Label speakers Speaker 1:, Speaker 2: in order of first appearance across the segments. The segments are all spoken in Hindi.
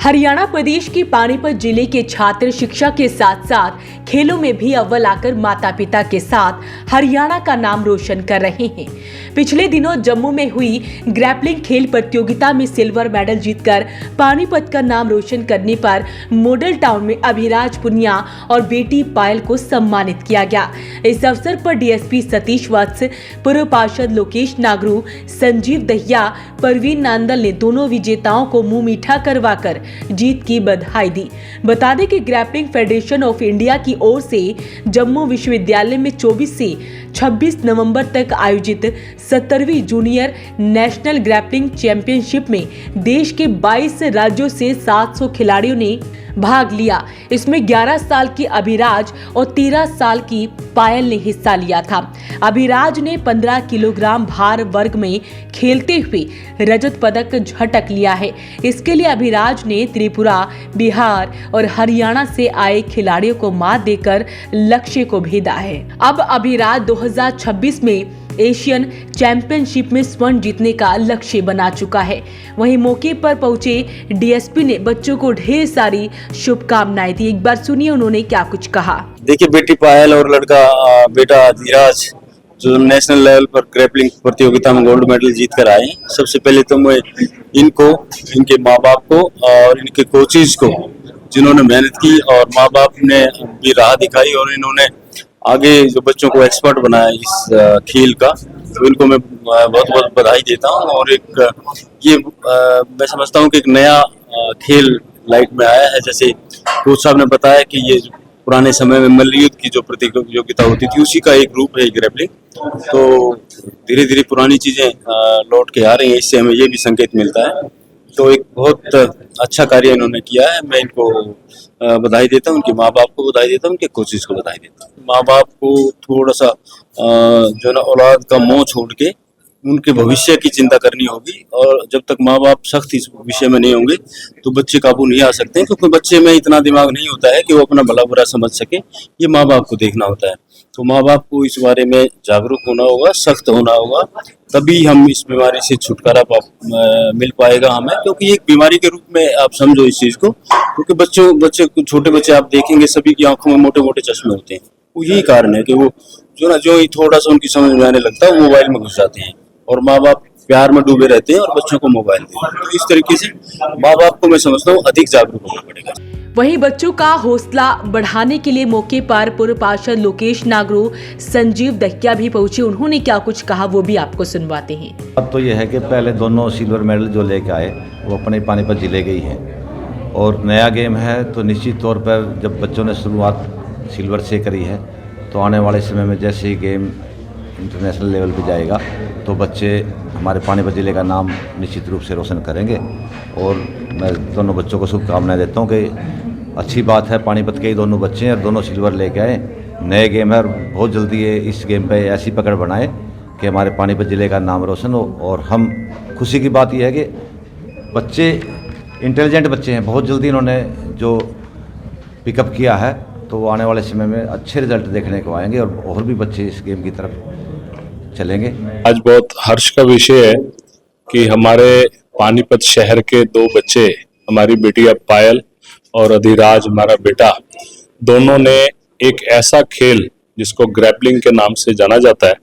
Speaker 1: हरियाणा प्रदेश के पानीपत जिले के छात्र शिक्षा के साथ साथ खेलों में भी अव्वल आकर माता पिता के साथ हरियाणा का नाम रोशन कर रहे हैं। पिछले दिनों जम्मू में हुई ग्रैपलिंग खेल प्रतियोगिता में सिल्वर मेडल जीतकर पानीपत का नाम रोशन करने पर मॉडल टाउन में अभिराज पुनिया और बेटी पायल को सम्मानित किया गया। इस अवसर पर डीएसपी सतीश वत्स, पूर्व पार्षद लोकेश नागरू, संजीव दहिया, परवीन नांदल ने दोनों विजेताओं को मुंह मीठा करवाकर जीत की बधाई दी। बता दें कि ग्रैपलिंग फेडरेशन ऑफ इंडिया की ओर से जम्मू विश्वविद्यालय में 24 से 26 नवंबर तक आयोजित 17वीं जूनियर नेशनल ग्रैपलिंग चैंपियनशिप में देश के 22 राज्यों से 700 खिलाड़ियों ने भाग लिया। इसमें 11 साल की अभिराज और 13 साल की पायल ने हिस्सा लिया था। अभिराज ने 15 किलोग्राम भार वर्ग में खेलते हुए रजत पदक झटक लिया है। इसके लिए अभिराज ने त्रिपुरा, बिहार और हरियाणा से आए खिलाड़ियों को मात देकर लक्ष्य को भेदा है। अब अभिराज 2026 में एशियन चैंपियनशिप में स्वर्ण जीतने का लक्ष्य बना चुका है। वहीं मौके पर पहुंचे डीएसपी ने बच्चों को ढेर सारी शुभकामनाएं दी। एक बार सुनिए उन्होंने क्या कुछ कहा।
Speaker 2: देखिए, बेटी पायल और लड़का बेटा धीराज जो नेशनल लेवल पर ग्रैपलिंग प्रतियोगिता में गोल्ड मेडल जीत कर आए। सबसे पहले तो मैं इनको, इनके माँ बाप को और इनके कोचेज को जिन्होंने मेहनत की और माँ बाप ने भी राह दिखाई और इन्होंने आगे जो बच्चों को एक्सपर्ट बनाया इस खेल का, तो इनको मैं बहुत बहुत बधाई देता हूँ। और एक ये मैं समझता हूँ कि एक नया खेल लाइट में आया है। जैसे कोच साहब ने बताया कि ये पुराने समय में मल्लयुद्ध की जो प्रतियोगिता होती थी उसी का एक रूप है ग्रैपलिंग। तो धीरे धीरे पुरानी चीजें लौट के आ रही हैं, इससे हमें ये भी संकेत मिलता है। तो एक बहुत अच्छा कार्य इन्होंने किया है। मैं इनको बधाई देता हूँ, उनके माँ बाप को बधाई देता हूँ, उनके कोचेस को बधाई देता हूँ। माँ बाप को थोड़ा सा जो ना औलाद का मोह छोड़ के उनके भविष्य की चिंता करनी होगी। और जब तक माँ बाप सख्त इस विषय में नहीं होंगे तो बच्चे काबू नहीं आ सकते, क्योंकि बच्चे में इतना दिमाग नहीं होता है कि वो अपना भला बुरा समझ सके। ये माँ बाप को देखना होता है। तो माँ बाप को इस बारे में जागरूक होना होगा, सख्त होना होगा, तभी हम इस बीमारी से छुटकारा मिल पाएगा हमें। क्योंकि एक बीमारी के रूप में आप समझो इस चीज को, क्योंकि छोटे बच्चे आप देखेंगे सभी की आंखों में मोटे मोटे चश्मे होते हैं। वो यही कारण है कि वो जो ही थोड़ा सा उनकी समझ में आने लगता है वो मोबाइल में घुस जाते हैं और माँ बाप प्यार में डूबे रहते हैं और बच्चों को मोबाइल देते हैं। तो इस तरीके से माँ बाप को मैं समझता हूँ अधिक जागरूक होना पड़ेगा।
Speaker 1: वहीं बच्चों का हौसला बढ़ाने के लिए मौके पर पूर्व पार्षद लोकेश नागरू, संजीव दहिया भी पहुंचे। उन्होंने क्या कुछ कहा वो भी आपको सुनवाते हैं।
Speaker 3: अब तो यह है कि पहले दोनों सिल्वर मेडल जो लेके आए वो अपने पानीपत जिले के ही हैं और नया गेम है, तो निश्चित तौर पर जब बच्चों ने शुरुआत सिल्वर से करी है तो आने वाले समय में जैसे ही गेम इंटरनेशनल लेवल पे जाएगा तो बच्चे हमारे पानीपत जिले का नाम निश्चित रूप से रोशन करेंगे। और मैं दोनों बच्चों को शुभकामनाएं देता हूं कि अच्छी बात है, पानीपत के ही दोनों बच्चे हैं और दोनों सिल्वर लेके आए। नए गेम है और बहुत जल्दी ये इस गेम पे ऐसी पकड़ बनाए कि हमारे पानीपत जिले का नाम रोशन हो। और हम खुशी की बात यह है कि बच्चे इंटेलिजेंट बच्चे हैं, बहुत जल्दी इन्होंने जो पिकअप किया है तो वो आने वाले समय में अच्छे रिजल्ट देखने को आएंगे और भी बच्चे इस गेम की तरफ चलेंगे।
Speaker 4: आज बहुत हर्ष का विषय है कि हमारे पानीपत शहर के दो बच्चे, हमारी बेटी पायल और अधिराज हमारा बेटा, दोनों ने एक ऐसा खेल जिसको ग्रैपलिंग के नाम से जाना जाता है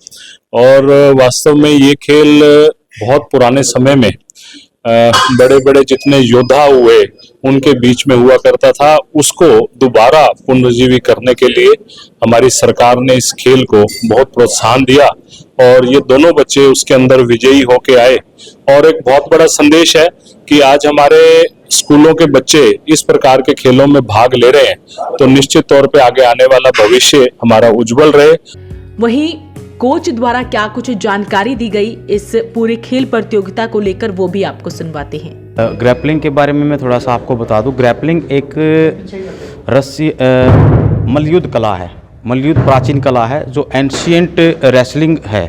Speaker 4: और वास्तव में ये खेल बहुत पुराने समय में बड़े बड़े जितने योद्धा हुए उनके बीच में हुआ करता था, उसको दोबारा पुनर्जीवी करने के लिए हमारी सरकार ने इस खेल को बहुत प्रोत्साहन दिया और ये दोनों बच्चे उसके अंदर विजयी होके आए। और एक बहुत बड़ा संदेश है कि आज हमारे स्कूलों के बच्चे इस प्रकार के खेलों में भाग ले रहे हैं, तो निश्चित तौर पे आगे आने वाला भविष्य हमारा उज्जवल रहे।
Speaker 1: वहीं कोच द्वारा क्या कुछ जानकारी दी गई इस पूरे खेल प्रतियोगिता को लेकर वो भी आपको सुनवाते हैं।
Speaker 5: ग्रैपलिंग के बारे में मैं थोड़ा सा आपको बता दूं। ग्रैपलिंग एक रस्सी मल्लयुद्ध कला है, मल्लयुद्ध प्राचीन कला है जो एंशिएंट रेसलिंग है।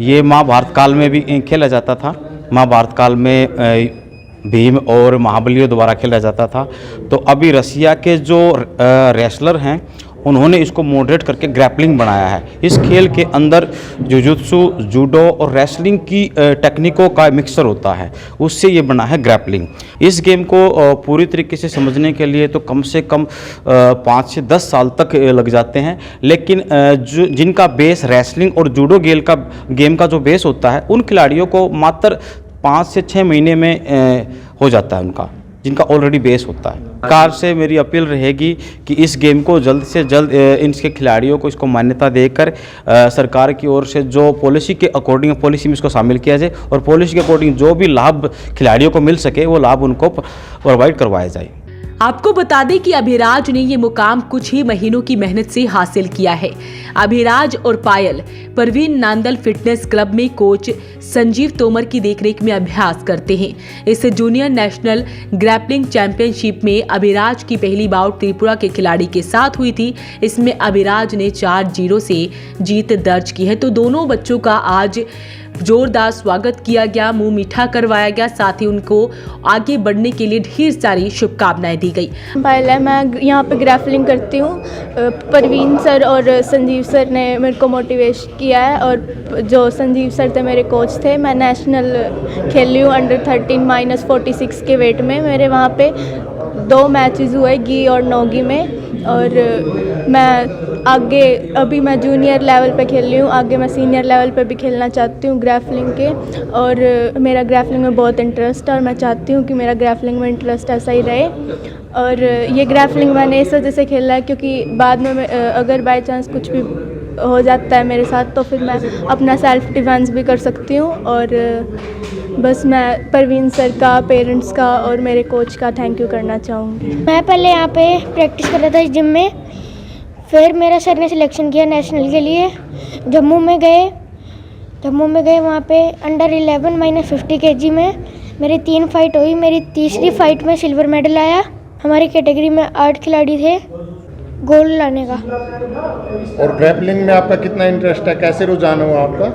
Speaker 5: ये महाभारत काल में भी खेला जाता था। महाभारत काल में भीम और महाबलियों द्वारा खेला जाता था। तो अभी रसिया के जो रेसलर हैं उन्होंने इसको मॉडरेट करके ग्रैपलिंग बनाया है। इस खेल के अंदर जुजुत्सु, जूडो और रेसलिंग की टेक्निकों का मिक्सचर होता है, उससे ये बना है ग्रैपलिंग। इस गेम को पूरी तरीके से समझने के लिए तो कम से कम 5 से 10 साल तक लग जाते हैं, लेकिन जिनका बेस रेसलिंग और जूडो गेम का जो बेस होता है, उन खिलाड़ियों को मात्र 5 से 6 महीने में हो जाता है उनका, जिनका ऑलरेडी बेस होता है। सरकार से मेरी अपील रहेगी कि इस गेम को जल्द से जल्द इनके खिलाड़ियों को इसको मान्यता देकर सरकार की ओर से जो पॉलिसी के अकॉर्डिंग पॉलिसी में इसको शामिल किया जाए और पॉलिसी के अकॉर्डिंग जो भी लाभ खिलाड़ियों को मिल सके वो लाभ उनको प्रोवाइड करवाया जाए।
Speaker 1: आपको बता दें कि अभिराज ने ये मुकाम कुछ ही महीनों की मेहनत से हासिल किया है। अभिराज और पायल परवीन नांदल फिटनेस क्लब में कोच संजीव तोमर की देखरेख में अभ्यास करते हैं। इस जूनियर नेशनल ग्रैपलिंग चैंपियनशिप में अभिराज की पहली बाउट त्रिपुरा के खिलाड़ी के साथ हुई थी। इसमें अभिराज ने 4-0 से जीत दर्ज की है। तो दोनों बच्चों का आज जोरदार स्वागत किया गया, मुंह मीठा करवाया गया, साथ ही उनको आगे बढ़ने के लिए ढेर सारी शुभकामनाएं दी गई।
Speaker 6: पहले मैं यहाँ पे ग्रैपलिंग करती हूँ। परवीन सर और संजीव सर ने मेरे को मोटिवेट किया है, और जो संजीव सर थे मेरे कोच थे। मैं नेशनल खेली हूँ अंडर 13 -46 के वेट में। मेरे वहाँ पे 2 मैचेस हुए, गी और नोगी में, और मैं आगे अभी मैं जूनियर लेवल पे खेल रही हूँ, आगे मैं सीनियर लेवल पे भी खेलना चाहती हूँ ग्रैपलिंग के। और मेरा ग्रैपलिंग में बहुत इंटरेस्ट है, और मैं चाहती हूँ कि मेरा ग्रैपलिंग में इंटरेस्ट ऐसा ही रहे। और ये ग्रैपलिंग मैंने इस वजह से खेला है क्योंकि बाद में अगर बाय चांस कुछ भी हो जाता है मेरे साथ, तो फिर मैं अपना सेल्फ डिफेंस भी कर सकती हूँ। और बस मैं परवीन सर का, पेरेंट्स का और मेरे कोच का थैंक यू करना चाहूँगी।
Speaker 7: मैं पहले यहाँ पे प्रैक्टिस कर रहा था इस जिम में, फिर मेरा सर ने सिलेक्शन किया नेशनल के लिए। जम्मू में गए वहाँ पे अंडर 11 -50 kg में मेरी 3 फाइट हुई। मेरी तीसरी फाइट में सिल्वर मेडल आया। हमारी कैटेगरी में 8 खिलाड़ी थे गोल्ड लाने का।
Speaker 8: और ग्रैपलिंग में आपका कितना इंटरेस्ट है, कैसे रुझान हुआ आपका?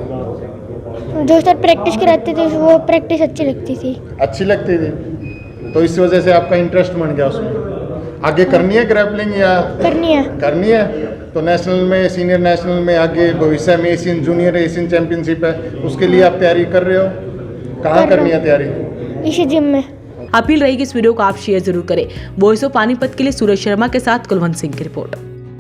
Speaker 7: जो सर प्रैक्टिस कराते थे वो प्रैक्टिस अच्छी लगती थी।
Speaker 8: अच्छी लगती थी, तो इस वजह से आपका इंटरेस्ट बन गया उसमें। आगे करनी है ग्रैपलिंग या करनी है? तो नेशनल में, सीनियर नेशनल में आगे भविष्य में एशियन जूनियर एशियन चैंपियनशिप है, उसके लिए आप तैयारी कर रहे हो? कहाँ करनी है तैयारी?
Speaker 7: इसी जिम में।
Speaker 1: अपील रहेगी इस वीडियो को आप शेयर जरूर करें। वॉइस ऑफ पानीपत के लिए सूरज शर्मा के साथ कुलवंत सिंह की रिपोर्ट।